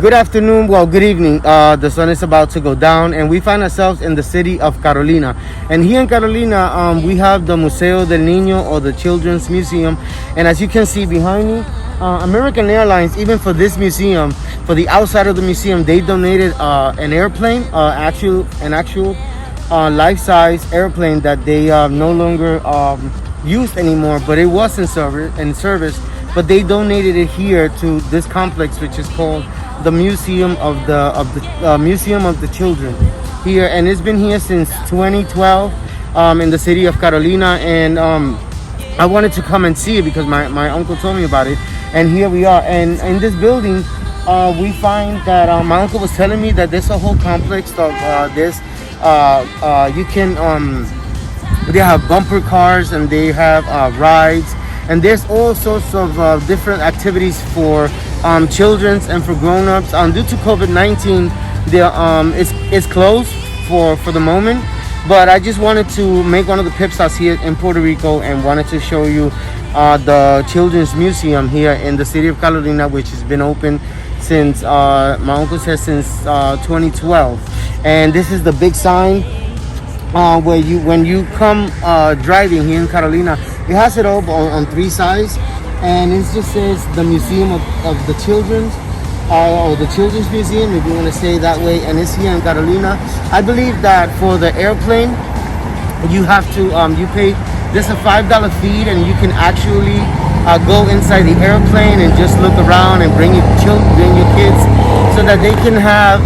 Good afternoon, well, good evening. The sun is about to go down, and we find ourselves in the city of Carolina. And here in Carolina, we have the Museo Del Nino, or the Children's Museum. And as you can see behind me, American Airlines, even for this museum, for the outside of the museum, they donated an airplane, an actual life-size airplane that they no longer used anymore, but it was in service. But they donated it here to this complex, which is called the Museum of the Children here, and it's been here since 2012 in the city of Carolina. And I wanted to come and see it because my uncle told me about it, and here we are. And in this building, we find that my uncle was telling me that there's a whole complex of this. You can they have bumper cars, and they have rides. And there's all sorts of different activities for children and for grown-ups. Due to COVID-19, it's closed for the moment. But I just wanted to make one of the pit stops here in Puerto Rico and wanted to show you the Children's Museum here in the city of Carolina, which has been open since, my uncle says, since 2012. And this is the big sign where when you come driving here in Carolina. It has it all on three sides, and it just says the Museum of the Children's, or the Children's Museum, if you want to say it that way, and it's here in Carolina. I believe that for the airplane, you have to, you pay, there's a $5 fee, and you can actually go inside the airplane and just look around and bring your kids, so that they can have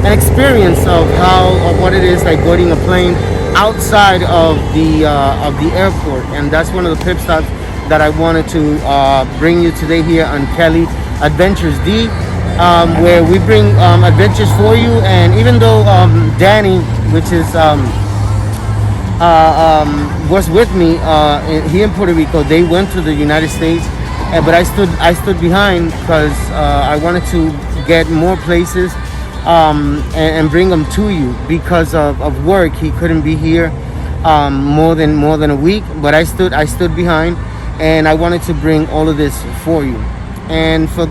an experience of what it is like boarding a plane outside of the airport. And that's one of the pit stops that I wanted to bring you today here on Kelly Adventures D, where we bring adventures for you. And even though Danny, which is was with me here in Puerto Rico, they went to the United States, but I stood behind because I wanted to get more places and bring them to you. Because of work, he couldn't be here more than a week, but I stood behind, and I wanted to bring all of this for you. And for